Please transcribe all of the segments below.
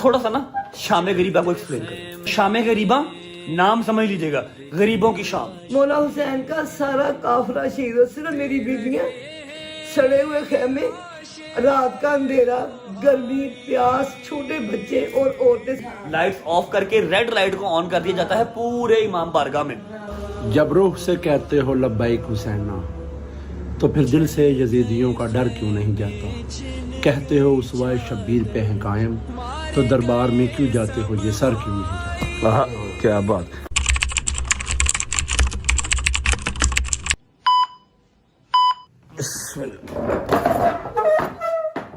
थोड़ा सा ना शाम गरीबा को एक्सप्लेन करें। शाम गरीबा नाम समझ लीजिएगा, गरीबों की शाम। मौला हुसैन का सारा काफिला शहीद हो, सिर्फ मेरी बीबियां सड़े हुए खेमे, रात का अंधेरा, गर्मी, प्यास, छोटे बच्चे और औरतें। लाइट्स ऑफ करके रेड लाइट को ऑन कर दिया जाता है पूरे इमाम बारगाह में। जब रूह से कहते हो लब्बैक हुसैना, तो फिर दिल से यजीदियों का डर क्यों नहीं जाता? कहते हो उसवाए शब्बीर पे हैं कायम, तो दरबार में क्यों जाते हो, ये सर क्यों नहीं जाता? क्या बात।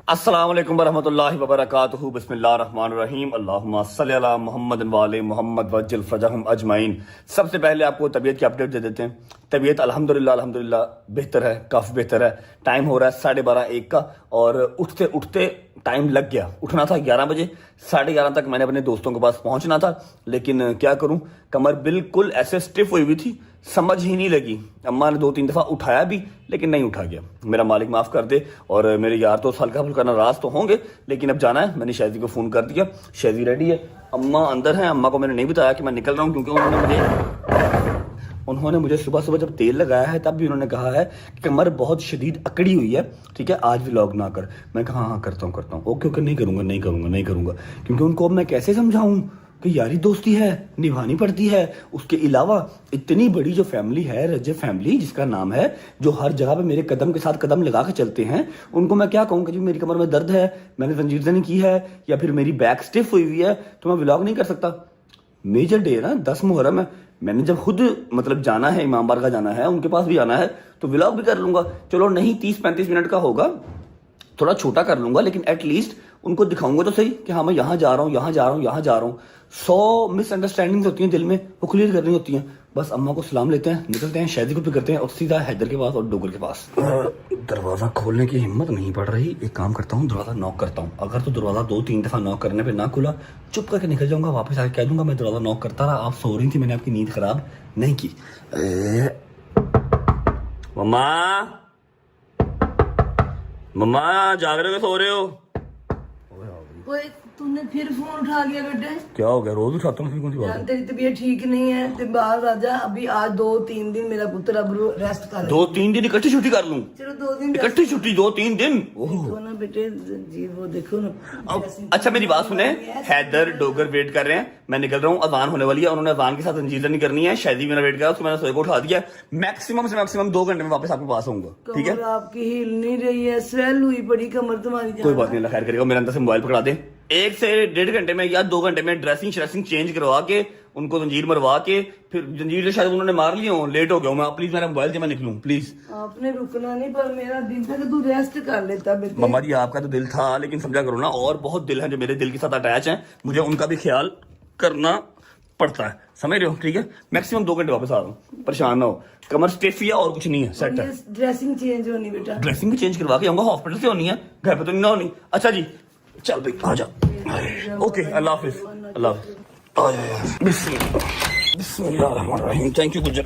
अस्सलाम वालेकुम वरहमतुल्लाहि वबरकातुहू। बिस्मिल्लाहिर रहमानिर रहीम। अल्लाहुम्मा सल्लि अला मुहम्मद वाले मोहम्मद वज्जल फजहम अजमाइन। सबसे पहले आपको तबीयत की अपडेट दे देते हैं। तबीयत अल्हम्दुलिल्लाह बेहतर है, काफ़ी बेहतर है। टाइम हो रहा है 12:30-1 का, और उठते उठते टाइम लग गया। उठना था 11 बजे, 11:30 तक मैंने अपने दोस्तों के पास पहुंचना था, लेकिन क्या करूं, कमर बिल्कुल ऐसे स्टिफ हुई हुई थी, समझ ही नहीं लगी। अम्मा ने 2-3 दफ़ा उठाया भी, लेकिन नहीं उठा गया। मेरा मालिक माफ़ कर दे। और मेरे यार तो हल्का फुल्का नाराज़ तो होंगे, लेकिन अब जाना है। मैंने शादी को फ़ोन कर दिया, शादी रेडी है, अम्मा अंदर है। अम्मा को मैंने नहीं बताया कि मैं निकल रहा हूँ, क्योंकि उन्होंने मुझे सुबह सुबह जब तेल लगाया है तब भी उन्होंने कहा है कि कमर बहुत शदीद अकड़ी हुई है, ठीक है, आज व्लॉग ना कर। मैं कहा हाँ करता हूँ। ओके नहीं करूँगा, क्योंकि उनको अब मैं कैसे समझाऊँ कि यारी दोस्ती है, निभानी पड़ती है। उसके अलावा इतनी बड़ी जो फैमिली है, रजब फैमिली जिसका नाम है, जो हर जगह पे मेरे कदम के साथ कदम लगा के चलते हैं, उनको मैं क्या कहूँ कि जी मेरी कमर में दर्द है, मैंने जंजीरजनी की है, या फिर मेरी बैक स्टिफ हुई हुई है, तो मैं व्लॉग नहीं कर सकता। मेजर डे है ना, 10 मुहर्रम है। मैंने जब खुद मतलब जाना है, इमाम बारगाह जाना है, उनके पास भी जाना है, तो व्लॉग भी कर लूंगा। चलो नहीं 30-35 मिनट का होगा, थोड़ा छोटा कर लूंगा, लेकिन एटलीस्ट उनको दिखाऊंगा तो सही कि हाँ मैं यहाँ जा रहा हूँ। 100 मिसअंडरस्टैंडिंग्स होती हैं दिल में, वो क्लियर करनी होती हैं। बस अम्मा को सलाम लेते हैं, निकलते हैं, शादी को भी करते हैं, और सीधा हैदर के पास और डोगर के पास। दरवाज़ा खोलने की हिम्मत नहीं पड़ रही। एक काम करता हूँ, दरवाज़ा नॉक करता हूँ। अगर तो दरवाज़ा 2-3 दफ़ा नॉक करने पे ना खुला, चुप करके निकल जाऊंगा, वापस आके कह दूंगा मैं दरवाज़ा नॉक करता रहा, आप सो रही थी, मैंने आपकी नींद खराब नहीं की। मम्मा जाग रहे हो, सो रहे हो? ओए तूने फिर फोन उठा लिया बेटे? क्या हो गया, रोज उठाता हूँ, कौन सी बात है? तेरी तबीयत ठीक नहीं है, ते बाहर राजा। अभी आज 2-3 दिन मेरा पुत्र अब रेस्ट कर ले। 2-3 दिन इकट्ठी छुट्टी कर लूं? चलो 2 दिन इकट्ठी छुट्टी 2-3 दिन? देखो ना बेटे जी, वो देखो ना। अच्छा मेरी बात सुने, हैदर डोगर वेट कर रहे हैं, मैं निकल रहा हूँ, अजान होने वाली है, उन्होंने अजान के साथ अंजीजनी करनी है, शादी मेरा वेट कर, उसको मैंने सोए को उठा दिया। मैक्सिमम से मैक्सिमम 2 घंटे में वापस आपके पास आऊंगा, ठीक है? कमर आपकी हिल नहीं रही है, स्वेल हुई पड़ी कमर तुम्हारी। कोई बात नहीं, अल्लाह खैर करेगा। मेरे अंदर से मोबाइल पकड़ा दे। 1 से 1.5 घंटे में या 2 घंटे में ड्रेसिंग चेंज करवा के, उनको जंजीर मरवा के, फिर जंजीर शायद उन्होंने मार लिया हो, लेट हो गया हूं मैं। प्लीज मेरा मोबाइल दे, मैं निकलूं प्लीज। आपने रुकना नहीं, पर मेरा दिल था कि तू रेस्ट कर लेता बेटे। मम्मा जी आपका तो दिल था, लेकिन समझा करो ना, और बहुत दिल है जो मेरे दिल के साथ अटैच हैं, मुझे उनका भी ख्याल करना पड़ता है, समझ रहे हो? ठीक है, मैक्सिमम 2 घंटे वापस आ रहा हूँ, परेशान ना हो। कमर स्टिफ है और कुछ नहीं है, सेट है। ड्रेसिंग चेंज होनी बेटा, ड्रेसिंग भी चेंज करवा के आऊंगा, हॉस्पिटल से होनी है, घर पे तो नहीं ना होनी। अच्छा जी चल भाई आ जा। ओके अल्लाह हाफिज, अल्लाह हाफिज। आ जा यार, बिस्मिल्लाहिर्रहमानिर्रहीम। थैंक यू गुजर।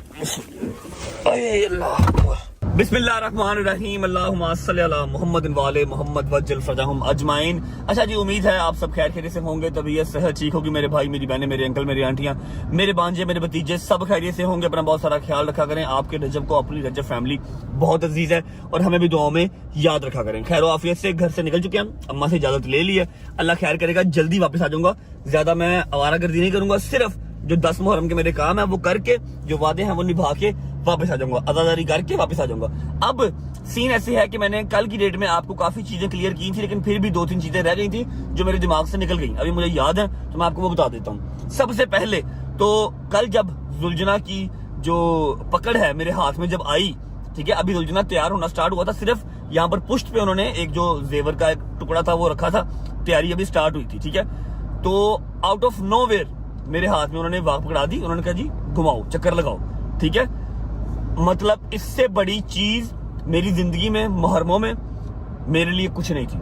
बिस्मिल्लाहिर्रहमानिर्रहीम। अल्लाहुम्मा सल्लि अला मुहम्मद वाले मोहम्मद वज्जल फजहम अजमाइन। अच्छा जी, उम्मीद है आप सब खैर खैरियत से होंगे, तबीयत सेहत ठीक होगी। मेरे भाई, मेरी बहनें, मेरे अंकल, मेरी आंटियां, मेरे भांजे, मेरे भतीजे सब खैरियत से होंगे। अपना बहुत सारा ख्याल रखा करें। आपके रजब को, अपनी रजब फैमिली बहुत अजीज है, और हमें भी दुआओं में याद रखा करें। खैर आफियत से घर से निकल चुके हैं, अम्मा से इजाजत ले ली है, अल्लाह खैर करेगा, जल्दी वापस आ जाऊंगा। ज्यादा मैं आवारागर्दी नहीं करूंगा, सिर्फ जो 10 मुहर्रम के मेरे काम है वो करके, जो वादे हैं वो निभा के वापस आ जाऊंगा, अज़ादारी करके वापस आ जाऊंगा। अब सीन ऐसे है कि मैंने कल की डेट में आपको काफी चीजें क्लियर की थी, लेकिन फिर भी 2-3 चीजें रह गई थी जो मेरे दिमाग से निकल गई, अभी मुझे याद है, तो मैं आपको वो बता देता हूँ। सबसे पहले तो कल जब जुलजना की जो पकड़ है मेरे हाथ में जब आई, ठीक है, अभी जुलजना तैयार होना स्टार्ट हुआ था, सिर्फ यहाँ पर पुष्ट पे उन्होंने एक जो जेवर का एक टुकड़ा था वो रखा था, तैयारी अभी स्टार्ट हुई थी, ठीक है। तो आउट ऑफ नोवेयर मेरे हाथ में उन्होंने वाक पकड़ा दी, उन्होंने कहा जी घुमाओ, चक्कर लगाओ, ठीक है। मतलब इससे बड़ी चीज मेरी जिंदगी में, मुहर्रमों में मेरे लिए कुछ नहीं थी।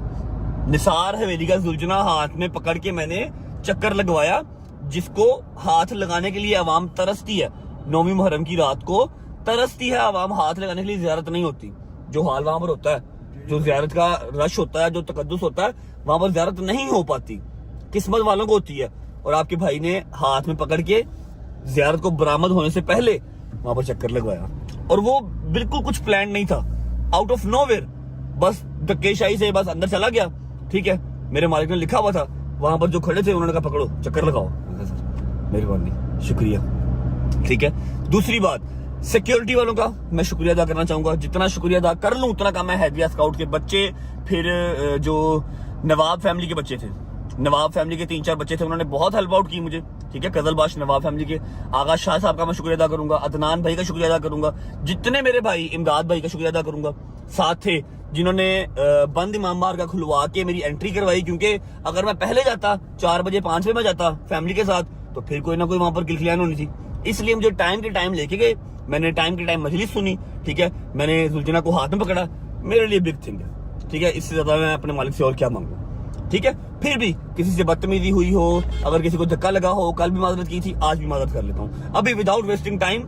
निसार हवेली का जुलजना हाथ में पकड़ के मैंने चक्कर लगवाया, जिसको हाथ लगाने के लिए अवाम तरसती है। 9वीं मुहर्रम की रात को तरसती है अवाम, हाथ लगाने के लिए ज़ियारत नहीं होती। जो हाल वहां पर होता है, जो ज़ियारत का रश होता है, जो तकद्दुस होता है, वहां पर ज़ियारत नहीं हो पाती, किस्मत वालों को होती है। और आपके भाई ने हाथ में पकड़ के ज़ियारत को बरामद होने से पहले वहां पर चक्कर लगवाया, और वो बिल्कुल कुछ प्लान नहीं था, आउट ऑफ नोवेयर, बस धक्केशाही से बस अंदर चला गया। ठीक है, मेरे मालिक ने लिखा हुआ था, वहां पर जो खड़े थे उन्होंने कहा पकड़ो चक्कर लगाओ। मेहरबानी, शुक्रिया। ठीक है, दूसरी बात, सिक्योरिटी वालों का मैं शुक्रिया अदा करना चाहूंगा। जितना शुक्रिया अदा कर लूं उतना कम है। हैदिया स्काउट के बच्चे, फिर जो नवाब फैमिली के बच्चे थे, नवाब फैमिली के 3-4 बच्चे थे, उन्होंने बहुत हेल्प आउट की मुझे। ठीक है, कजलबाश नवाब फैमिली के आगा शाह साहब का मैं शुक्रिया अदा करूंगा, अदनान भाई का शुक्रिया अदा करूंगा, जितने मेरे भाई, इमदाद भाई का शुक्रिया अदा करूंगा। साथ थे जिन्होंने बंद इमाम बारगाह खुलवा के मेरी एंट्री करवाई, क्योंकि अगर मैं पहले जाता 4 बजे 5 बजे मैं जाता फैमिली के साथ, तो फिर कोई ना कोई वहां पर किलखिलान होनी थी। इसलिए मुझे टाइम के टाइम लेके गए, मैंने टाइम के टाइम मजलिस सुनी। ठीक है, मैंने जुलजना को हाथ में पकड़ा, मेरे लिए बिग थिंग है। ठीक है, इससे ज्यादा मैं अपने मालिक से और क्या मांगू। ठीक है, फिर भी किसी से बदतमीजी हुई हो, अगर किसी को धक्का लगा हो, कल भी माजरत की थी, आज भी माजरत कर लेता हूँ। अभी विदाउट वेस्टिंग टाइम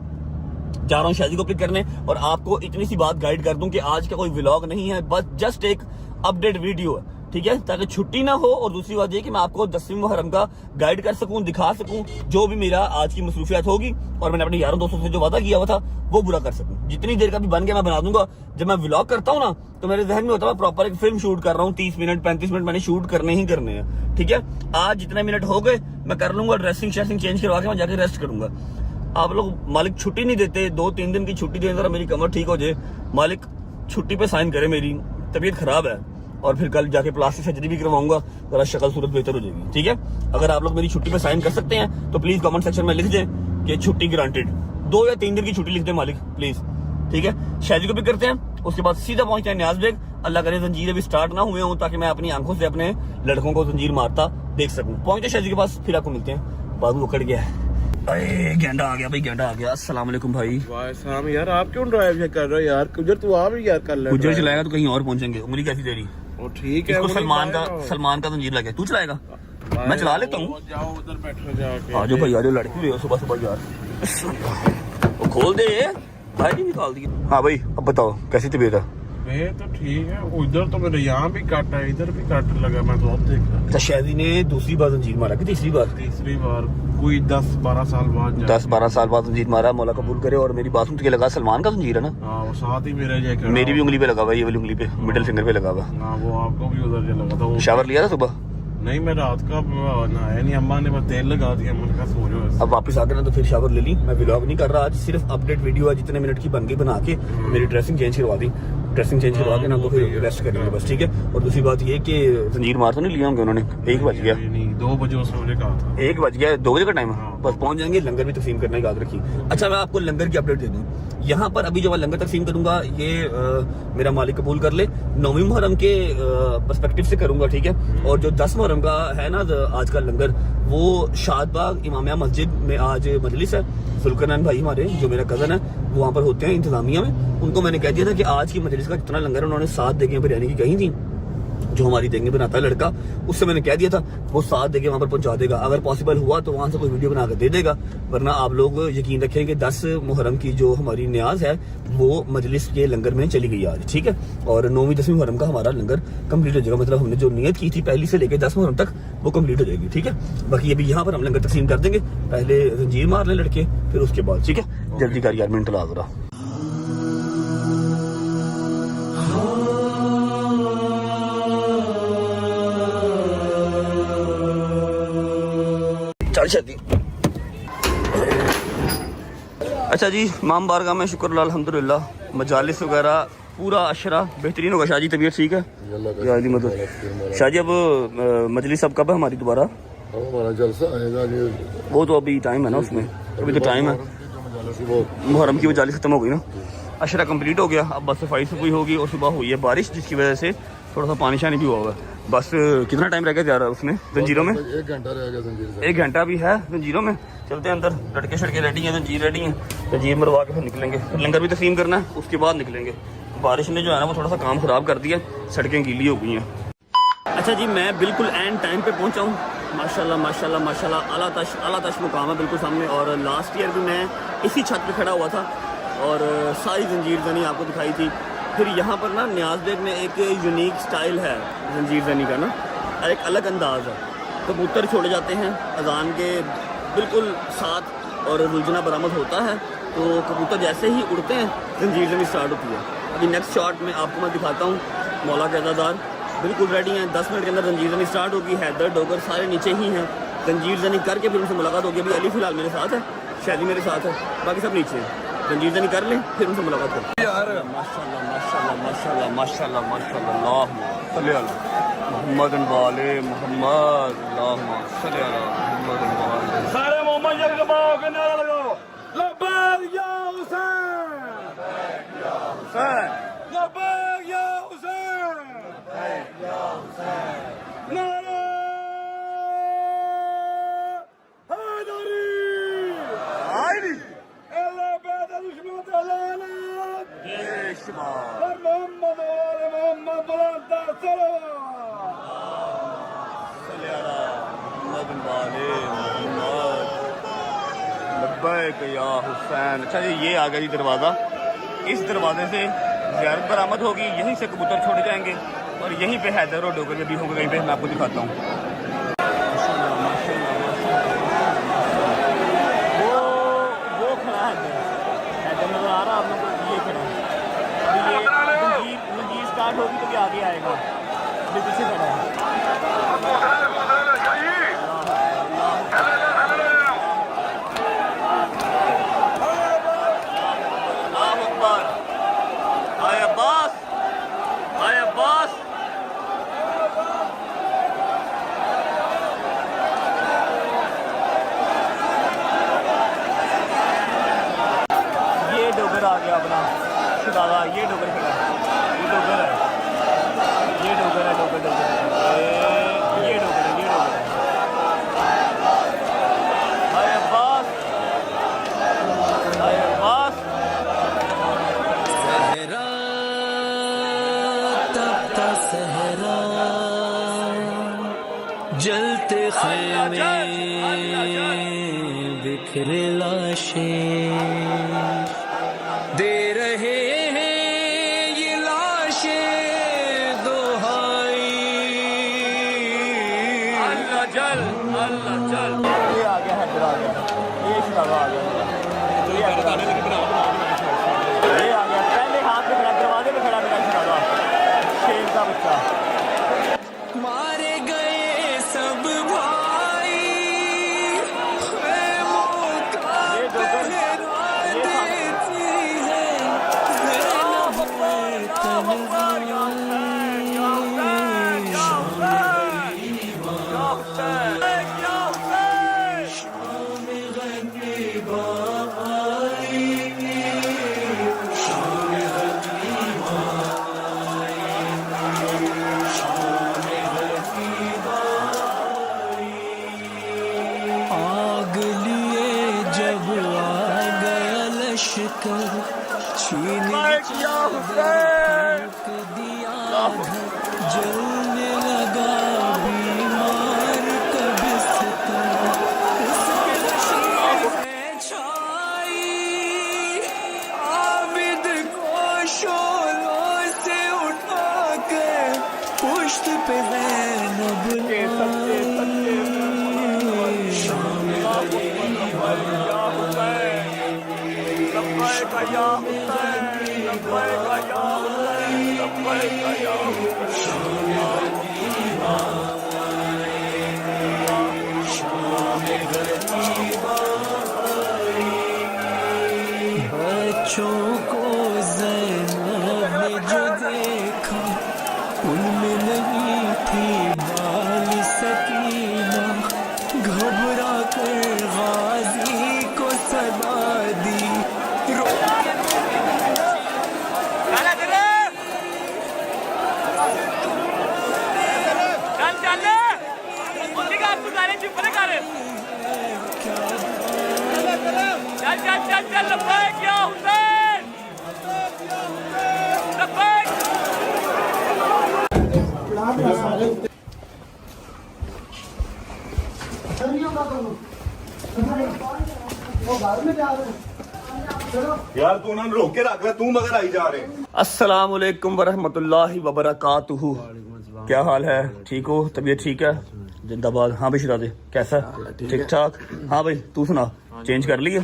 जा रहा हूँ शादी को पिक करने, और आपको इतनी सी बात गाइड कर दूं कि आज का कोई व्लॉग नहीं है, बस जस्ट एक अपडेट वीडियो है। ठीक है, ताकि छुट्टी ना हो, और दूसरी बात ये कि मैं आपको 10वीं मुहर्रम का गाइड कर सकूं, दिखा सकूं, जो भी मेरा आज की मसरूफियात होगी, और मैंने अपने यारों दोस्तों से जो वादा किया हुआ था वो पूरा कर सकूं। जितनी देर का भी बन गया मैं बना दूंगा। जब मैं व्लॉग करता हूँ ना, तो मेरे जहन में होता है प्रॉपर एक फिल्म शूट कर रहा हूँ, 30 मिनट 35 मिनट मैंने शूट करने ही करने हैं। ठीक है, आज जितने मिनट हो गए मैं कर लूंगा, ड्रेसिंग शेसिंग चेंज करवा के मैं जाके रेस्ट करूंगा। आप लोग मालिक छुट्टी नहीं देते, 2-3 दिन की छुट्टी दें, जरा मेरी कमर ठीक हो जाए, मालिक छुट्टी पे साइन करे, मेरी तबीयत खराब है, और फिर कल जाके प्लास्टिक सर्जरी भी करवाऊंगा, जरा शक्ल सूरत बेहतर हो जाएगी। ठीक है, अगर आप लोग मेरी छुट्टी पे साइन कर सकते हैं तो प्लीज कमेंट सेक्शन में लिख दें कि छुट्टी ग्रांटेड, 2 या 3 दिन की छुट्टी लिख दें मालिक प्लीज। ठीक है, शादी को भी करते हैं, उसके बाद सीधा पहुंचते हैं न्याज बेग। अल्लाह करे जंजीरें भी स्टार्ट ना हुए हों, ताकि मैं अपनी आंखों से अपने लड़कों को जंजीर मारता देख सकूं। पहुंचते शादी के पास, फिर आपको मिलते हैं। बाबू उकड़ गया है, अरे गेंडा आ गया भाई, गेंडा आ गया। अस्सलाम वालेकुम भाई। वालेकुम यार, आप क्यों ड्राइव कर रहे हो यार? गुजर तू आप यार कर ले, गुजर चलाएगा तो कहीं और पहुंचेंगे। उंगली कैसी तेरी? वो ठीक है, इसको सलमान का जंजीर लगे, तू चलाएगा? मैं चला लेता हूँ। जाओ उधर बैठो जाके। आ जाओ भाई, आ जाओ, लड़की भी हो सुबह सुबह यार। वो खोल दे भाई, नहीं निकाल दी। हाँ भाई, अब बताओ कैसी तबीयत है? मैं तो ठीक है, उधर तो मेरे यहाँ भी काटा है, इधर भी काट लगा, मैं तो अब देख रहा। अच्छा, शादी ने दूसरी बार जंजीर मारा कि तीसरी बार? तीसरी बार, कोई 10-12 साल बाद। 10-12 साल बाद जंजीर मारा, मौला कबूल करे। और मेरी बात सुन के लगा सलमान का जंजीर है ना? हाँ, वो साथ ही मेरे जैसे। मेरी भी उंगली पे लगा हुआ, ये वाली उंगली पे, मिडिल फिंगर पे लगा हुआ। हाँ, वो आपको भी उधर से लगा था। वो शावर लिया था सुबह? नहीं, मैं रात का नहाया नहीं, अम्मा ने बस तेल लगा दिया, मैंने कहा सो जाओ। अब वापस आ गए ना तो फिर शावर ले ली। मैं व्लॉग नहीं कर रहा आज, सिर्फ अपडेट वीडियो है, जितने मिनट की बन गई बना के मेरी ड्रेसिंग चेंज करवा दी। ड्रेसिंग चेंज करवा के ना तो फिर रेस्ट करेंगे बस। ठीक है, और दूसरी बात ये कि जंजीर मार तो नहीं लिया होंगे उन्होंने? 1 बज गया। नहीं, 2 बजे उसने मुझे कहा था। 1 बज गया, 2 बजे का टाइम है, हाँ। बस पहुंच जाएंगे। लंगर भी तकसीम करना याद रखिए। अच्छा, मैं आपको लंगर की अपडेट दे दूं। यहाँ पर अभी जो मैं लंगर तकसीम करूंगा, ये मेरा मालिक कबूल कर ले, 9वीं मुहर्रम के पर्सपेक्टिव से करूंगा। ठीक है, और जो 10 मुहर्रम का है ना आज का लंगर, वो शादबाग इमामिया मस्जिद में आज मजलिस है। जुल्करनैन भाई हमारे, जो मेरा कजन है, वो वहाँ पर होते हैं इंतजामिया में। उनको मैंने कह दिया था कि आज की मजलिस का जितना लंगर है, उन्होंने 7 देगे बिरयानी की कही थी, जो हमारी देंगे बनाता है लड़का, उससे मैंने कह दिया था वो 7 देगे वहां पर पहुंचा देगा। अगर पॉसिबल हुआ तो वहां से कोई वीडियो बनाकर दे देगा, वरना आप लोग यकीन रखें कि 10 मुहर्रम की जो हमारी न्याज है वो मजलिस के लंगर में चली गई आज। ठीक है, और 9वीं 10वीं मुहर्रम का हमारा लंगर कंप्लीट हो जाएगा। मतलब हमने जो नियत की थी पहली से लेकर 10 मुहर्रम तक, वो कंप्लीट हो जाएगी। ठीक है, बाकी अभी यहाँ पर हम लंगर तकसीम कर देंगे, पहले जंजीर मार लें लड़के, फिर उसके बाद। ठीक है, जल्दी कर यार, मिनट ला जरा। शादी अच्छा जी, इमाम बारगाह में शुक्र अल्हम्दुलिल्लाह, मजालिस वगैरह पूरा अशरा बेहतरीन होगा। शाहजी तबीयत ठीक है? मतलब शाहजी अब मजलिस अब कब है हमारी दोबारा? हमारा जलसा आएगा, वो तो अभी टाइम है ना, उसमें अभी तो टाइम है। मुहर्रम की मजालिस खत्म हो गई ना, अशरा कंप्लीट हो गया। अब बस सफाई सफाई होगी, और सुबह हुई है बारिश, जिसकी वजह से थोड़ा सा पानी शानी भी हुआ हुआ है। बस कितना टाइम रह गया जा रहा है उसमें जंजीरों में? 1 घंटा रह गया जंजीर। 1 घंटा भी है जंजीरों में। चलते हैं अंदर, लड़के शड़के रेडी हैं, जंजीर रेडी हैं, जंजीर मरवा के फिर निकलेंगे। फिर लंगर भी तकसीम करना है, उसके बाद निकलेंगे। बारिश ने जो है ना वो थोड़ा सा काम खराब कर दिया, सड़कें गीली हो गई हैं। अच्छा जी, मैं बिल्कुल एंड टाइम पे पहुंचा हूँ। माशाल्लाह माशाल्लाह माशाल्लाह, आला तश मुकाम है बिल्कुल सामने। और लास्ट ईयर भी मैं इसी छत पे खड़ा हुआ था और सारी जंजीर जनी आपको दिखाई थी। फिर यहाँ पर ना न्याज बेग में एक यूनिक स्टाइल है जंजीर जनी का ना, एक अलग अंदाज है। कबूतर छोड़े जाते हैं अजान के बिल्कुल साथ और रुलझना बरामद होता है। तो कबूतर जैसे ही उड़ते हैं जंजीर जनी स्टार्ट होती है। अभी नेक्स्ट शॉट में आपको मैं दिखाता हूँ। मौला के अदादार बिल्कुल रेडी हैं। 10 मिनट के अंदर जंजीर जनी स्टार्ट होगी। हैदर डोगर सारे नीचे ही हैं। जंजीर जनी करके फिर उनसे मुलाकात होगी। अभी अली फ़िलहाल मेरे साथ है, शादी मेरे साथ है, बाकी सब नीचे हैं। जंजीर जनी कर लें फिर उनसे मुलाकात होगी। यार माशाल्लाह माशाल्लाह माशाल्लाह माशाल्लाह माशाल्लाह सल्ली अला मोहम्मद वाले मोहम्मद अल्लाहुम्मा सल्ली अला मोहम्मद वाले। सारे मोहम्मद जगबाओ के नारा लगाओ। लब्बैक या हुसैन, लब्बैक या हुसैन, नारा हैदरी, अल्लाह बैद दुश्मन तलालत, और मोहम्मद वाले मोहम्मद बुलंद सल्ली अला मोहम्मद वाले मोहम्मद लब्बैक या हुसैन। अच्छा जी ये आ गया जी दरवाज़ा। इस दरवाजे से ज़ियारत बरामद होगी। यहीं से कबूतर छोड़े जाएंगे और यहीं पे हैदर और डोगर भी होंगे। कहीं पे मैं आपको दिखाता हूँ। वो खड़ा है हैदर नजर आ रहा है आप लोगों को। ये खड़ा है। अभी ये जंजीर स्टार्ट होगी तो भी आगे आएगा। अभी पीछे खड़ा है। आ गया अपना दादा। ये डोगर खड़ा है। ये डोगर है। ये डोगर है। डोगर डोगर ये डोगर है। ये डोगर है। हाय अब्बास, हाय अब्बास। सहरा तपता सहरा, जलते खेमे बिखरे लाशें, दे रहे हैं ये लाशें दोहाई। अल्लाह चल, अल्लाह चल। ये आ गया हैदर आ गया। ये शराबा आ गया। ये आ गया पहले हाथ में खड़ा, दरवाजे में खड़ा मेरा शराबा, शेर का बच्चा। मारे गए सब भाई, खेमों का पहरा देती है ज़ैनब तन्हाई। शाम गरीबा आई, शाम गरीबा आग लिए जब आ गया लश्कर, छीन दिया जलने लगा बीमार का बिस्तर। उसके नशीब में छाई, आबिद को शोलों से उठा के पुश्त पे ज़ैनब बच्चों को ज़ैनब ने जो देखा, उनमें नहीं थी बाल सकीना। घबरा कर गाजी को सदा दी। चल लब्बैक या हुसैन, लब्बैक। यार तू ना रोक के रख रहा, तू मगर आई जा रहे। अस्सलाम वालेकुम वरहमतुल्लाहि वबरकातुहू। क्या हाल है? ठीक हो? तबीयत ठीक है? जिंदाबाद। हाँ भाई शिराजे कैसा ठीक ठाक? हाँ भाई तू सुना, चेंज कर लिया?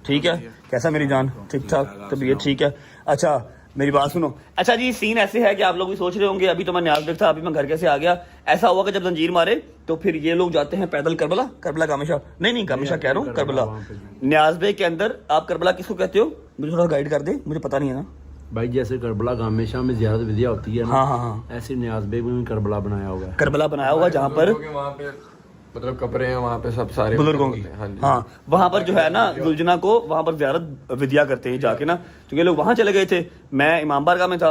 ठीक है। कैसा मेरी जान? ठीक ठाक, तबीयत ठीक है? अच्छा मेरी बात सुनो। अच्छा जी सीन ऐसे है कि आप लोग भी सोच रहे होंगे अभी तो मैं न्याज देख था, अभी मैं घर कैसे आ गया। ऐसा हुआ कि जब जंजीर मारे तो फिर ये लोग जाते हैं पैदल करबला कामेशा नहीं कामेशा कह रहा हूँ, करबला न्याज बे के अंदर। आप करबला किसको कहते हो? मुझे थोड़ा गाइड कर दे, मुझे पता नहीं है ना भाई। जैसे करबला गामेशा में ज़्यादा विधिया होती है ना, हाँ ऐसे न्याज बेग में भी करबला बनाया होगा। करबला बनाया होगा जहाँ पर वहाँ पे मतलब कब्रें हैं, वहाँ पे सब सारे बुजुर्गों की। हाँ वहाँ पर जो है ना गुलजना को वहाँ पर ज़ियारत विद्या करते हैं जाके ना, क्योंकि लोग वहाँ चले गए थे। मैं इमाम बारगाह में था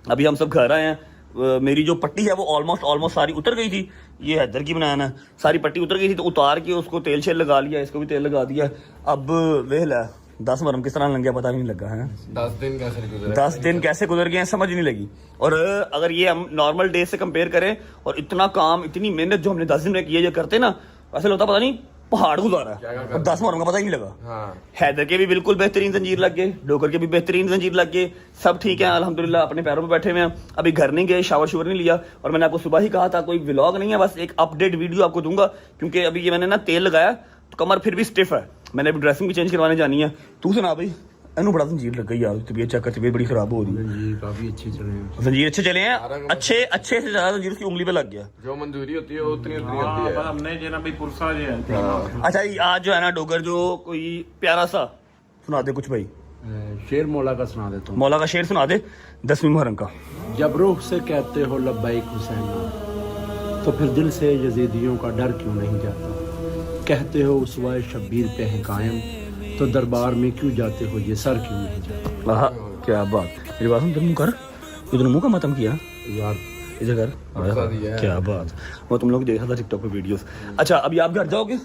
अभी हम सब घर आए हैं। मेरी जो पट्टी है वो ऑलमोस्ट सारी उतर गई थी। ये हैदर की बनाया ना, सारी पट्टी उतर गई थी तो उतार के उसको तेल शेल लगा लिया, इसको भी तेल लगा दिया। अब वेल है 10 मुहर्रम किस तरह लग गया पता नहीं लगा है। 10 दिन कैसे गुजरे? 10 दिन कैसे गुजर गए समझ नहीं लगी। और अगर ये हम नॉर्मल डे से कंपेयर करें और इतना काम इतनी मेहनत जो हमने 10 दिन में किए जो करते ना, ऐसे लगता पता नहीं पहाड़ गुजारा है। और 10 मुहर्रम का पता ही नहीं लगा। हाँ। हैदर के भी बिल्कुल बेहतरीन जंजीर लग गए, डोगर के भी बेहतरीन जंजीर लग गए, सब ठीक है अल्हम्दुलिल्लाह, अपने पैरों पे बैठे हुए हैं। अभी घर नहीं गए, शावर नहीं लिया। और मैंने आपको सुबह ही कहा था कोई व्लॉग नहीं है, बस एक अपडेट वीडियो आपको दूंगा, क्योंकि अभी ये मैंने ना तेल लगाया तो कमर फिर भी स्टिफ है। मैंने अभी ड्रेसिंग भी चेंज करवाने जानी है। तू सुना भाई? एनू बड़ा जंजीर लग गई यार, तबीयत चेक कर, तबीयत बड़ी खराब हो रही है। जंजीर काफी अच्छे चले हैं, जंजीर अच्छे चले हैं, अच्छे से ज्यादा जंजीर उसकी उंगली पे लग गया। जो मंजूरी होती है उतनी होती है। हमने जो ना भाई पुरसा जो है। अच्छा आज जो है ना डोगर जो कोई प्यारा सा सुना दे कुछ भाई, शेर मौला का सुना देता हूँ। मौला का शेर सुना दे 10वीं मुहर्रम का। जब रूह से कहते हो लब्बैक हुसैना, तो फिर दिल से यजीदियों का डर क्यों नहीं जाता? कहते हो उसवाए शब्बीर पे हैं कायम, तो दरबार में क्यों जाते हो ये सर क्यों नहीं जाता? आहा क्या बात। मेरी बात सुन, मुंह कर, तूने मुंह का मतम किया यार इधर कर। क्या बात, वो तुम लोग देखा था टिकटॉक पे वीडियोस। अच्छा अभी आप घर जाओगे?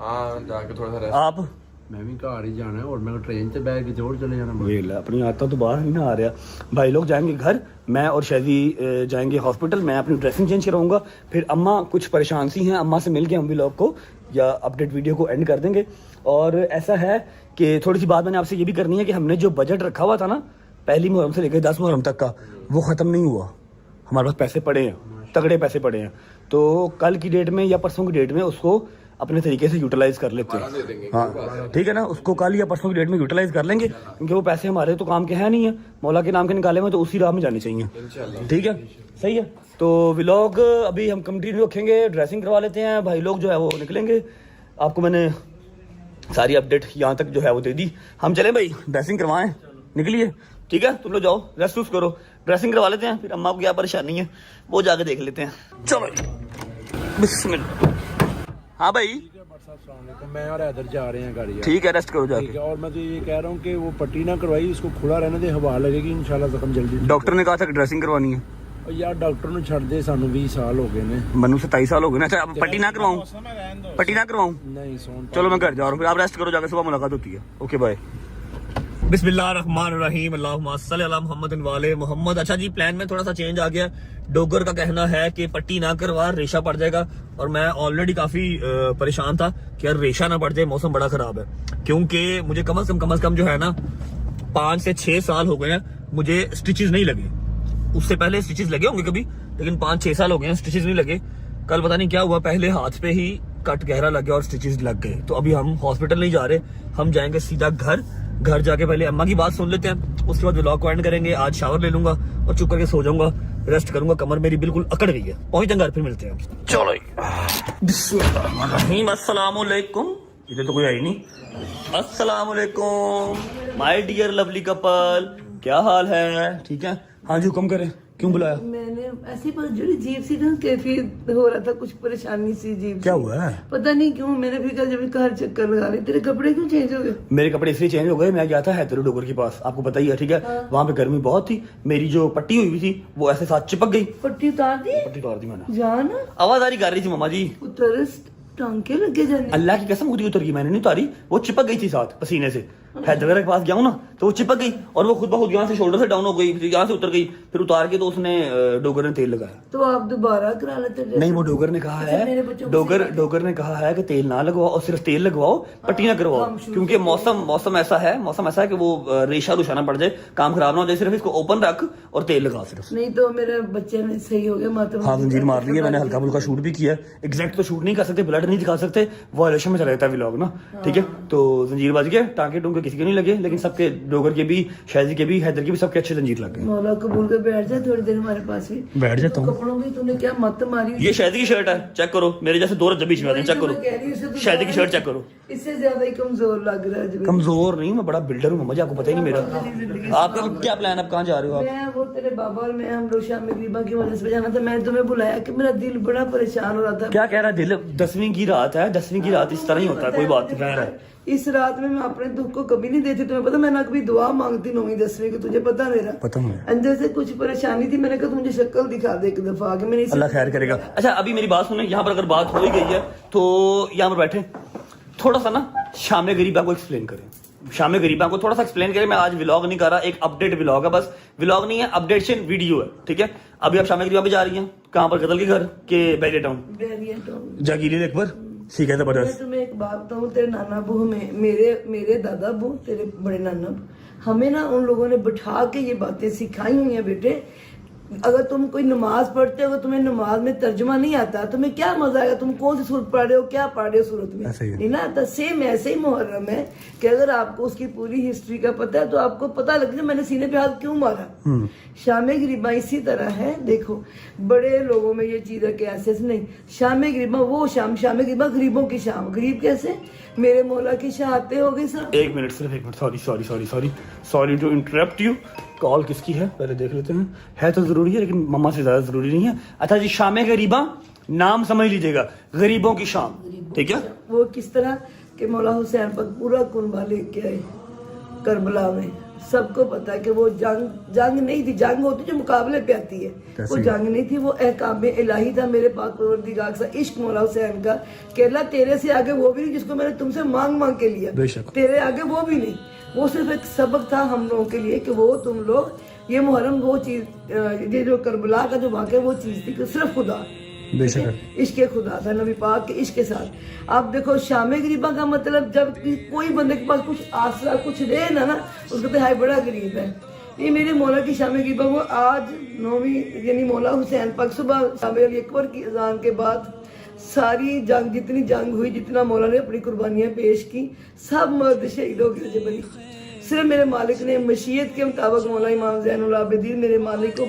हाँ जाके थोड़ा सा रेस्ट। आप? मैं भी घर ही जाना है और मैं ट्रेन से बैठ के जोर चले जाना। वेल अपनी आता तो बाहर नहीं ना आ रहा। भाई लोग जाएंगे घर, मैं और शैदी जाएंगे हॉस्पिटल। मैं अपनी ड्रेसिंग चेंज कराऊंगा, फिर अम्मा कुछ परेशान सी हैं, अम्मा से मिल के हम भी लोग को या अपडेट वीडियो को एंड कर देंगे। और ऐसा है कि थोड़ी सी बात मैंने आपसे ये भी करनी है कि हमने जो बजट रखा हुआ था ना पहली मुहर्रम से लेकर 10 मुहर्रम तक का, वो ख़त्म नहीं हुआ। हमारे पास पैसे पड़े हैं, तगड़े पैसे पड़े हैं, तो कल की डेट में या परसों की डेट में उसको अपने तरीके से यूटिलाइज कर लेते हैं। हाँ ठीक है ना, उसको कल या परसों की डेट में यूटिलाइज कर लेंगे, क्योंकि वो पैसे हमारे तो काम के हैं नहीं है, मौला के नाम के निकाले हुए, तो उसी राह में जाने चाहिए। ठीक है, सही है। तो व्लॉग अभी हम कंटिन्यू रखेंगे, ड्रेसिंग करवा लेते हैं, भाई लोग जो है वो निकलेंगे। आपको मैंने सारी अपडेट यहाँ तक जो है वो दे दी। हम चलें भाई, ड्रेसिंग करवाएं, निकलिए। ठीक है, तुम लोग जाओ रेस्ट वेस्ट करो, ड्रेसिंग करवा लेते हैं, फिर अम्मा को क्या परेशानी है वो जाके देख लेते हैं। चलो बिस्मिल्लाह। हाँ भाई मैं और हैदर जा रहे हैं गाड़ी। ठीक है, रेस्ट करो ठीक जाके। है, और मैं तो ये कह रहा हूँ कि वो पट्टी ना करवाई, उसको खुला रहने दे, हवा लगेगी इंशाल्लाह जख्म जल्दी। डॉक्टर ने कहा था कि ड्रेसिंग करवानी है। और यार डॉक्टर ने छड़ दे, सानू 20 साल हो गए ने। मनु 27 साल हो गए ना। अच्छा अब पट्टी ना करवाऊं? पट्टी ना करवाऊं? नहीं सोन। चलो मैं घर जा रहा हूँ, फिर आप रेस्ट करो जाके, सुबह मुलाकात होती है। Okay bye. बिस्मिल्लाहिर्रहमानिर्रहीम, अल्लाहुम्मा सल्ली अला मुहम्मदिन वाले मोहम्मद। अच्छा जी प्लान में थोड़ा सा चेंज आ गया। डोगर का कहना है कि पट्टी ना करवा, रेशा पड़ जाएगा। और मैं ऑलरेडी काफी परेशान था कि यार रेशा ना पड़ जाए, मौसम बड़ा खराब है। क्योंकि मुझे कम से कम जो है ना 5 से 6 साल हो गए हैं मुझे स्टिचेस नहीं लगे। उससे पहले स्टिचेस लगे होंगे कभी, लेकिन 5-6 साल हो गए हैं स्टिचेस नहीं लगे। कल पता नहीं क्या हुआ, पहले हाथ पे ही कट गहरा लग गया और स्टिचेस लग गए। तो अभी हम हॉस्पिटल नहीं जा रहे, हम जाएंगे सीधा घर जाके पहले अम्मा की बात सुन लेते हैं, उसके बाद व्लॉग को एंड करेंगे। आज शावर ले लूंगा और चुप करके सो जाऊंगा, रेस्ट करूंगा, कमर मेरी बिल्कुल अकड़ गई है। पहुंच जाएंगे घर, फिर मिलते हैं। चलो बिस्मिल्लाहिर्रहमानिर्रहीम, अस्सलाम वालेकुम। इधर तो कोई आई नहीं। अस्सलाम वालेकुम माय डियर लवली कपल, क्या हाल है? ठीक है। हाँ जी हुक्म करें, क्यों बुलाया? मैंने ऐसी पर जो जीप सी ना कैफियत हो रहा था, कुछ परेशानी सी जीप क्या से। हुआ है? पता नहीं क्यों, मैंने भी कल जब घर चक्कर लगा रही, तेरे कपड़े क्यों चेंज हो गए? मेरे कपड़े इसलिए चेंज हो गए, मैं गया था हैदर डोगर के पास, आपको पता ही है। ठीक है, वहाँ पे गर्मी बहुत थी, मेरी जो पट्टी हुई थी वो ऐसे साथ चिपक गई। पट्टी उतार दी? पट्टी उतार दी मैंने। जान आवाज़ारी कर रही थी मम्मा जी। उतर टांके लगे जाने। अल्लाह की कसम खुद ही उतर गई, मैंने नहीं उतारी, वो चिपक गई थी साथ पसीने से। हैदर के पास गया हूँ ना तो वो चिपक गई और वो खुद ब खुद यहाँ से शोल्डर से डाउन हो गई, फिर यहाँ से उतर गई, फिर उतार के तो उसने डोगर ने तेल लगाया। तो आप दोबारा करा लेते थे? नहीं, वो डोगर ने कहा मेरे है, बच्चों को डोगर ने कहा है कि तेल ना लगवाओ और सिर्फ तेल लगवाओ, पट्टी ना करवाओ, क्योंकि मौसम ऐसा है कि वो रेशा रुशा ना पड़ जाए, काम खराब ना हो जाए, सिर्फ इसको ओपन रख और तेल लगा सिर्फ। नहीं तो मेरे बच्चे ने सही हो गया, माता हाँ, जंजीर मार ली है मैंने, हल्का फुल्का शूट भी किया है, एग्जैक्ट तो शूट नहीं कर सकते, ब्लड नहीं दिखा सकते, वायलेशन में चला जाता है व्लॉग ना, ठीक है। तो जंजीर बाज गया, टांके टूंके किसी के नहीं लगे, लेकिन सबके डोगर के भी, शायजी के भी, हैदर के भी, सबके अच्छे जंजीर लग गए। मौला कबूल कर बैठ जा थोड़ी देर हमारे पास भी। बैठ जाता हूँ। कपड़ों की तूने क्या मत मारी? ये शायदी की शर्ट है, चेक करो, मेरे जैसे 2 रज्जब बीच में आते हैं, चेक करो, शायदी की शर्ट चेक करो। इससे ज्यादा ही कमजोर लग रहा है। कमजोर नहीं, मैं बड़ा बिल्डर हूँ, मुझे आपको पता ही नहीं मेरा। आपका क्या प्लान, आप कहाँ जा रहे हो आप? मैं वो तेरे बाबा और मैं हम लोग शाम गरीबा की वजह से जाना था, मैंने तुम्हें बुलाया कि मेरा दिल बड़ा परेशान हो रहा था। क्या कह रहा है दिल? 10वीं की रात है, 10वीं की रात इस तरह ही होता है, कोई बात नहीं कह रहा है। इस रात में मैं अपने दुख को कभी नहीं देती, तुम्हें पता मैं ना कभी दुआ मांगती नहीं 10वीं की, तुझे पता मेरा पता है। अंदर से कुछ परेशानी थी, मैंने कहा तुझे शक्ल दिखा दे एक दफा कि मैंने अल्लाह खैर करेगा। अच्छा, अभी मेरी बात सुने, यहाँ पर अगर बात हो ही गई है तो यहाँ पर बैठे थोड़ा सा ना शाम गरीबा को एक्सप्लेन करें, शाम गरीबा को थोड़ा सा एक्सप्लेन करें। मैं आज व्लॉग नहीं कर रहा, एक अपडेट व्लॉग है, बस व्लॉग नहीं है, अपडेशन वीडियो है, ठीक है। अभी आप शाम गरीबा पे जा रही हैं, कहाँ पर? कतल के घर के बैरिया टाउन जागीरी अकबर, ठीक है, जबरदस्त। मैं तुम्हें एक बात बताऊं, तेरे नाना बहू में मेरे दादा बहू, तेरे बड़े नाना बहू, हमें ना उन लोगों ने बिठा के ये बातें सिखाई हुई हैं। बेटे, अगर तुम कोई नमाज पढ़ते हो, तुम्हें नमाज में तर्जुमा नहीं आता, तुम्हें क्या मजा आएगा? तुम कौन सी सूरत पढ़ रहे हो, क्या पढ़ रहे हो सूरत में, नहीं ना आता। सेम ऐसे ही मुहर्रम है कि अगर आपको उसकी पूरी हिस्ट्री का पता है तो आपको पता लग जाए मैंने सीने पे हाथ क्यों मारा। शाम गरीबा इसी तरह है। देखो, बड़े लोगों में ये चीज है कि ऐसे नहीं, शाम गरीबा वो शाम गरीबा गरीबों की शाम। गरीब कैसे? मेरे मौला की शहादतें हो गई सर। एक मिनट, सिर्फ एक minute, sorry to interrupt you. Call किसकी है पहले देख लेते हैं, है तो जरूरी है लेकिन मम्मा से ज्यादा जरूरी नहीं है। अच्छा जी, शाम गरीबा नाम समझ लीजिएगा, गरीबों की शाम, ठीक है। वो किस तरह के मौला हुसैन पर पूरा कुनबा लेके आए करबला में। सबको पता है कि वो जंग नहीं थी, जंग होती जो मुकाबले पे आती है, वो जंग नहीं थी, वो अहकाम इलाही था मेरे पाक परवरदिगार का इश्क मौला हुसैन का कि अल्लाह तेरे से आगे वो भी नहीं जिसको मैंने तुमसे मांग के लिया, तेरे आगे वो भी नहीं। वो सिर्फ एक सबक था हम लोगों के लिए कि वो तुम लोग, ये मुहर्रम वो चीज, ये जो करबला का जो वाक़या वो चीज थी कि सिर्फ खुदा, इश्क खुदा था, नबी पाक के इश्क के साथ। आप देखो, शाम गरीबा का मतलब जब कोई बंदे के पास कुछ आसरा कुछ रहे ना उसको तो हाय बड़ा गरीब है। ये मेरे मौला की शाम गरीबा वो आज 9वीं यानी मौला हुसैन पाक सुबह शाम अकबर की अजान के बाद सारी जंग, जितनी जंग हुई, जितना मौला ने अपनी कुर्बानियां पेश की, सब मर्द शहीद हो गए बनी। सिर्फ मेरे मालिक ने मशीयत के मुताबिक मौला इमाम ज़ैनुल आबिदीन मेरे मालिक को,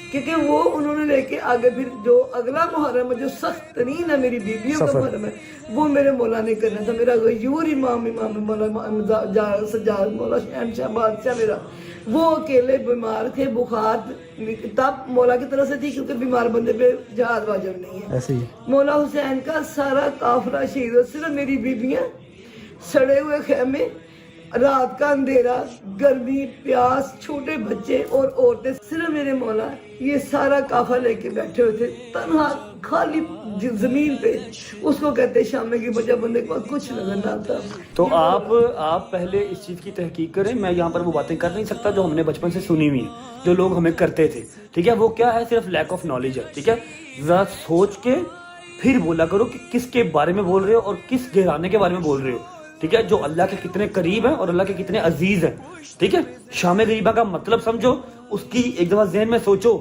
क्योंकि वो उन्होंने लेके आगे फिर जो अगला मुहर्रम जो सख्त तरीन है मेरी बीबियों का मुहर्रम है, वो मेरे मौला ने करना था। मेरा गयूर इमाम मौला सज्जाद मौला शहनशाह बादशाह मेरा, वो अकेले बीमार थे, बुखार तब मौला की तरफ से थी क्योंकि बीमार बंदे पे जहाज वाजिब नहीं है। ऐसे ही मौला हुसैन का सारा काफिला शहीद हो, सिर्फ मेरी बीबियां, सड़े हुए खेमे, रात का अंधेरा, गर्मी, प्यास, छोटे बच्चे और औरतें, सिर्फ मेरे मौला ये सारा काफा लेके बैठे हुए थे तन्हा खाली जमीन पे। उसको कहते शाम की वजह बंदे के पास कुछ नजर ना आता। तो आप पहले इस चीज की तहकीक करें, मैं यहाँ पर वो बातें कर नहीं सकता जो हमने बचपन से सुनी हुई है, जो लोग हमें करते थे, ठीक है। वो क्या है, सिर्फ लैक ऑफ नॉलेज है, ठीक है। जरा सोच के फिर बोला करो कि किसके बारे में बोल रहे हो और किस घराने के बारे में बोल रहे हो, ठीक है, जो अल्लाह के कितने करीब है और अल्लाह के कितने अजीज है, ठीक है। शाम गरीबा का मतलब समझो, उसकी एक दफा ज़हन में सोचो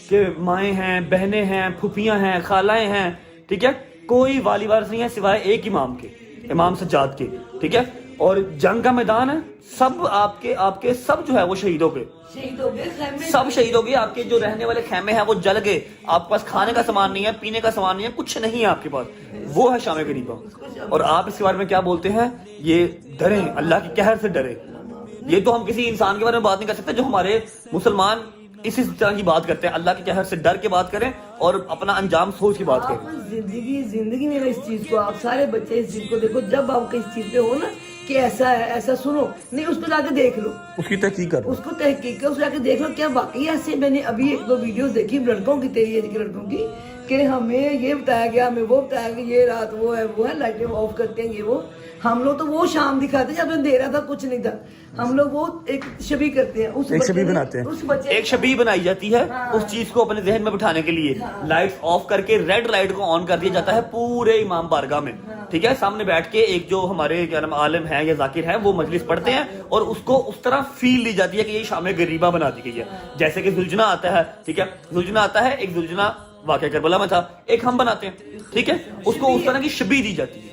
कि माएँ हैं, बहनें हैं, फुफियाँ हैं, खालाएं हैं, ठीक है, कोई वाली वारिस नहीं है सिवाय एक इमाम के, इमाम सज्जाद के, ठीक है। और जंग का मैदान है, सब आपके सब जो है वो शहीद हो गए, सब शहीद हो गए। आपके जो रहने वाले खेमे हैं वो जल गए, आपके पास खाने का सामान नहीं है, पीने का सामान नहीं है, कुछ नहीं है आपके पास, वो है शाम गरीबा। और आप इसके बारे में क्या बोलते हैं, ये डरे, अल्लाह के कहर से डरे। ये तो हम किसी इंसान के बारे में बात नहीं कर सकते, जो हमारे मुसलमान इसी तरह की बात करते हैं, अल्लाह के कहर से डर के बात करें और अपना अंजाम सोच की बात करें। जिंदगी में इस चीज को, आप सारे बच्चे इस चीज को देखो, जब आप इस चीज पे हो ना कि ऐसा है, ऐसा सुनो नहीं, उसको जाके देख लो, उसकी तहकीक करो, उसको तहकीक करो, उसको जाके देख लो क्या वाकई ऐसे। मैंने अभी 1-2 वीडियोस देखी लड़कों की, तेरी एज के लड़कों की, कि हमें ये बताया गया, हमें वो बताया गया, ये रात वो है, लाइटें ऑफ करते हैं, ये वो। हम लोग तो वो शाम दिखाते हैं जब अंधेरा था, कुछ नहीं था। हम लोग वो एक शबी करते हैं, उस एक बच्चे शबी ने- बनाते हैं, उस बच्चे एक शबी बनाई जाती है हाँ। उस चीज को अपने जहन में बिठाने के लिए। लाइट्स ऑफ करके रेड लाइट को ऑन कर दिया जाता है पूरे इमाम बारगाह में, ठीक है। सामने बैठ के एक जो हमारे क्या नाम आलिम है या जाकिर है वो मजलिस पढ़ते हैं और उसको उस तरह फील ली जाती है कि ये शाम गरीबा बना दी गई है। जैसे कि जुलझना आता है, ठीक है, जुलझना आता है, एक जुलझना वाकया करबला में था, एक हम बनाते हैं, ठीक है, उसको उस तरह की शबी दी जाती है।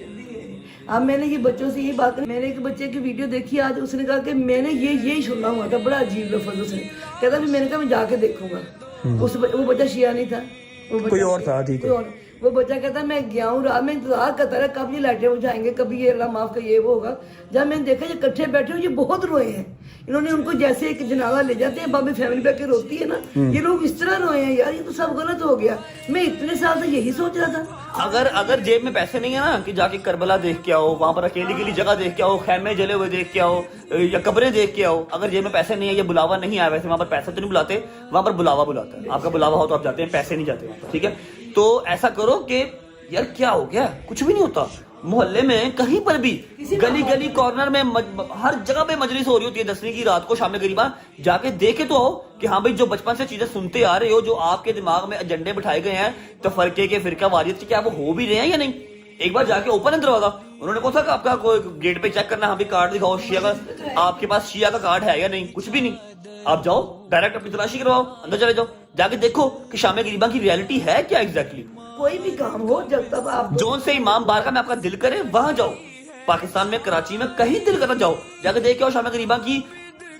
अब मैंने ये बच्चों से ये बात, मैंने एक बच्चे की वीडियो देखी आज, उसने कहा कि मैंने यही सुना हुआ था, बड़ा अजीब लफ्ज उसने कहता, भी मैंने कहा मैं जाके देखूंगा। वो बच्चा शिया नहीं था, वो बच्चा कोई और था, ठीक है। कोई और। वो बच्चा कहता मैं गया हूँ, रात में इंतजार करता रहा कब ये लाइटें बुझाएंगे, कभी ये अल्लाह माफ का ये वो होगा। जब मैंने देखा ये इकट्ठे बैठे हो, ये बहुत रोए हैं। इन्होंने उनको जैसे एक जनाजा ले जाते हैं, बाबी फैमिली बैठ के रोती है ना, ये लोग इस तरह रोए हैं। यार ये तो सब गलत हो गया। मैं इतने साल से यही सोच रहा था। अगर जेब में पैसे नहीं है ना कि जाके करबला देख के आओ, वहां पर अकेली गली जगह देख के आओ, खैमे जले हुए देख के आओ या कब्रें देख के आओ, अगर जेब में पैसे नहीं है, ये बुलावा नहीं आया, वैसे वहां पर पैसा तो नहीं बुलाते, वहां पर बुलावा बुलाता है। आपका बुलावा हो तो आप जाते हैं, पैसे नहीं जाते वहां पर, ठीक है। तो ऐसा करो कि यार क्या हो गया, कुछ भी नहीं होता। मोहल्ले में कहीं पर भी गली गली कॉर्नर में हर जगह पे मजलिस हो रही होती है 10वीं की रात को, शाम में करीबा जाके देखे तो आओ कि हाँ भाई जो बचपन से चीजें सुनते आ रहे हो, जो आपके दिमाग में एजेंडे बिठाए गए हैं तो फरके के फिरका वारियत के, क्या वो हो भी रहे हैं या नहीं। एक बार जाके ओपन है दरवाजा, उन्होंने कहा था आपका कोई गेट पे चेक करना, हाँ भी कार्ड दिखाओ शिया का, आपके पास शिया का कार्ड है या नहीं, कुछ भी नहीं। आप जाओ डायरेक्ट अपनी तलाशी करवाओ, अंदर चले जाओ, जाके देखो कि शाम गरीबा की रियलिटी है क्या एग्जैक्टली। कोई भी काम हो, जब तक आप जोन से इमाम बारगाह में आपका दिल करे वहां जाओ। पाकिस्तान में कराची में कहीं दिल करना जाओ, जाके देखे शाम गरीबा की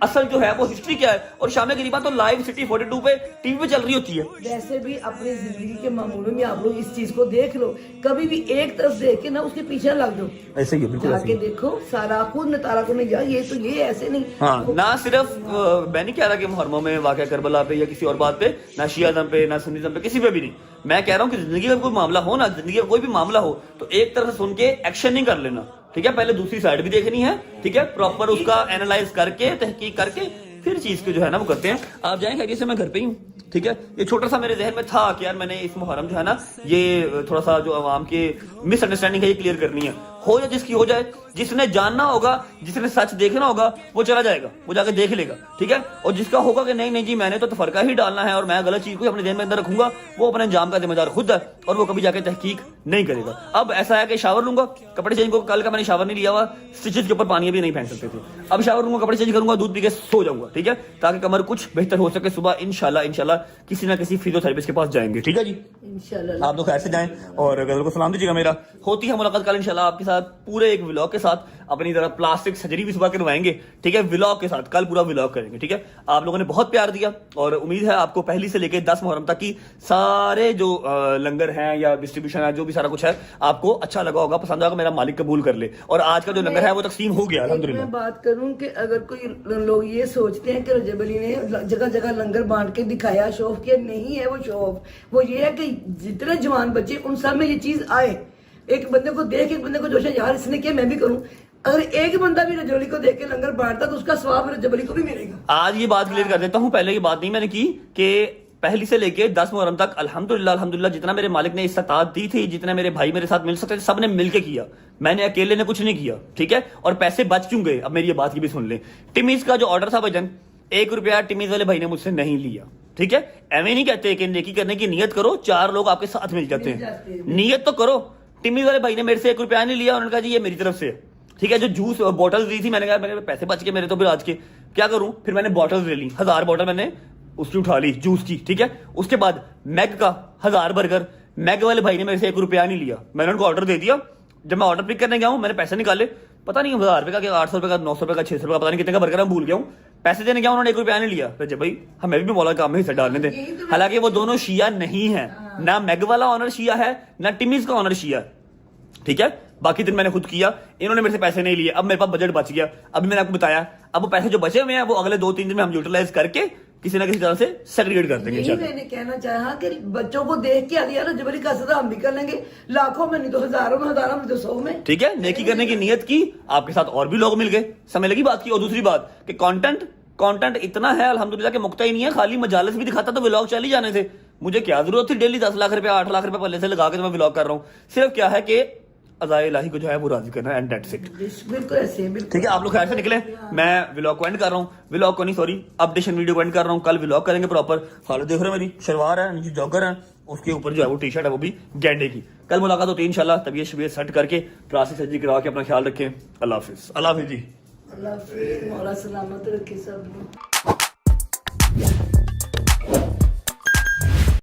असल जो है वो हिस्ट्री क्या है। और शाम गरीबा तो लाइव सिटी 42 पे टीवी पे चल रही होती है। वैसे भी अपनी जिंदगी के मामलों में आप लोग इस चीज को देख लो, कभी भी एक तरफ देख के ना उसके पीछे लग जाओ। ऐसे ही बिल्कुल जाके देखो सारा, खुद नतारा को नहीं जा, ये तो ये ऐसे नहीं। हाँ, ना सिर्फ मैं नहीं कह रहा कि मुहर्रमों में वाक़या करबला पे या किसी और बात पे, ना शियाज़म पे ना सुन्नीज़म पे, किसी पे भी नहीं। मैं कह रहा हूँ कि जिंदगी का कोई मामला हो ना, जिंदगी का कोई भी मामला हो तो एक तरफ से सुन के एक्शन नहीं कर लेना, ठीक है। पहले दूसरी साइड भी देखनी है, ठीक है, प्रॉपर उसका एनालाइज करके तहकीक करके फिर चीज को जो है ना वो करते हैं। आप जाएंगे जैसे मैं घर पे ही हूँ, ठीक है। ये छोटा सा मेरे जहन में था कि यार मैंने इस मुहर्रम जो है ना, ये थोड़ा सा जो आवाम की मिसअंडरस्टैंडिंग है ये क्लियर करनी है। हो या जिसकी हो जाए, जिसने जानना होगा, जिसने सच देखना होगा वो चला जाएगा, वो जाके देख लेगा, ठीक है। और जिसका होगा कि नहीं नहीं जी मैंने तो तफरका ही डालना है और मैं गलत चीज को अपने जहन में अंदर रखूंगा, वो अपने अंजाम का जिम्मेदार खुद है और वो कभी जाके तहकीक नहीं करेगा। अब ऐसा है कि शावर लूंगा, कपड़े चेंज को, कल का मैंने शावर नहीं लिया हुआ, स्टिचेज के ऊपर पानी भी नहीं फेंक सकते थे, अब शावर लूंगा, कपड़े चेंज करूंगा, दूध पी के सो जाऊंगा, ठीक है, ताकि कमर कुछ बेहतर हो सके। सुबह इंशाल्लाह किसी ना किसी फिजियोथेरेपिस्ट के पास जाएंगे, ठीक है जी। इंशाल्लाह आप लोग खैर से जाएं और गजल को सलाम दीजिएगा मेरा। होती है मुलाकात कल इंशाल्लाह आपके साथ पूरे एक व्लॉग के साथ। अपनी तरह प्लास्टिक सर्जरी भी सुबह करवाएंगे, ठीक है, व्लॉग के साथ। कल पूरा व्लॉग करेंगे, ठीक है। आप लोगों ने बहुत प्यार दिया और उम्मीद है आपको पहली से लेकर 10 मुहर्रम तक की सारे जो लंगर हैं या डिस्ट्रीब्यूशन है, जो भी सारा कुछ है, आपको अच्छा लगा होगा, पसंद आएगा, मेरा मालिक कबूल कर ले। और आज का जो लंगर है वो तकसीम हो गया अल्हम्दुलिल्लाह। मैं बात करूं कि अगर कोई लोग ये सोचते हैं कि रजब अली ने जगह जगह लंगर बांट के दिखाया, शो ऑफ किया, नहीं है वो शो ऑफ। वो ये है कि जितने जवान बच्चे उन सब में ये चीज आए, एक बंदे को देख एक बंदे को जोश है, यार इसने किया मैं भी करूं। अगर एक बंदा भी रजब अली को देख के लंगर बांटता तो उसका स्वाब रजब अली को भी मिलेगा। आज ये बात क्लियर कर देता हूँ, पहले की बात नहीं मैंने की, कि पहली से लेके 10 मुहर्रम तक अल्हम्दुलिल्लाह जितना मेरे मालिक ने इस्तात दी थी, जितने मेरे भाई मेरे साथ मिल सकते थे, सबने मिलके किया, मैंने अकेले ने कुछ नहीं किया, ठीक है। और पैसे बच क्यों गए, अब मेरी ये बात की भी सुन ले। टिमीज का जो ऑर्डर था भजन, 1 रुपया टिमीज वाले भाई ने मुझसे नहीं लिया, ठीक है। एवं नहीं कहते कि नेकी करने की नियत करो, 4 लोग आपके साथ मिल जाते हैं, नियत तो करो। टिमीज वाले भाई ने मेरे से 1 रुपया नहीं लिया, उन्होंने कहा जी ये मेरी तरफ से है, ठीक है। जो जूस बोतल दी थी, मैंने कहा मेरे पैसे बच के मेरे तो फिर आज के क्या करूं, फिर मैंने बॉटल ले ली, 1000 बॉटल मैंने उसकी उठा ली जूस की, ठीक है। उसके बाद मैग का 1000 बर्गर, मैग वाले भाई ने मेरे से 1 रुपया नहीं लिया, मैंने उनको ऑर्डर दे दिया। जब मैं ऑर्डर पिक करने गया हूं, मैंने पैसे निकाले, पता नहीं 1000 रुपए का, 800 रुपए का, 900 रुपए का, 600 रुपए का, पता नहीं कितने का बर्गर, मैं भूल गया हूं। पैसे देने गया, उन्होंने 1 रुपया नहीं लिया। तो भाई हमें भी मौला काम में हिस्सा डालने दे। हालांकि वो दोनों शिया नहीं है, ना मैग वाला ऑनर शिया है, ना टिमीज का ऑनर शिया है, ठीक है। बाकी दिन मैंने खुद किया, इन्होंने मेरे से पैसे नहीं लिए। अब मेरे पास बजट बच गया, अभी मैंने आपको बताया, अब वो पैसे जो बचे हुए हैं वो अगले 2-3 दिन में हम यूटिलाइज करके किसी ना किसी तरह से सेग्रीगेट कर देंगे। यही मैंने कहना चाहा कि बच्चों को देख के आगे यार जबरी का सदा हम भी कर लेंगे, लाखों में नहीं तो हजारों में, हजारों में तो 100 में, ठीक है। नेकी करने की नियत की, आपके साथ और भी लोग मिल गए, समय लगी बात की। और दूसरी बात कि कंटेंट इतना है अल्हम्दुलिल्लाह कि मुक्ता ही नहीं है, खाली मजालिस भी दिखाता तो व्लॉग चल ही जाने थे। मुझे क्या जरूरत थी डेली 10 लाख रुपए 8 लाख रुपए पहले से लगा के तो मैं व्लॉग कर रहा हूँ। सिर्फ क्या है कि अज़ाए इलाही को जो है वो राजी करना एंड दैट्स इट। बिल्कुल ऐसे है, बिल्कुल। ठीक है, आप लोग खैर से निकले, मैं व्लॉग को एंड कर रहा हूँ, व्लॉग को नहीं सॉरी अपडेशन वीडियो को एंड कर रहा हूँ। कल व्लॉग करेंगे प्रॉपर। हालत देख रहे हो मेरी, शलवार है, नीचे जॉगर है, उसके ऊपर जो है वो टी शर्ट है वो भी गैंडे की। कल मुलाकात होती है इंशाल्लाह। तबीयत शबीयत सेट करके प्लास्टिक सर्जरी करा के अपना ख्याल रखें। अल्लाह हाफिज। अल्लाह हाफिज जी। अल्लाह हाफिज़, मौला सलामत रखे सब।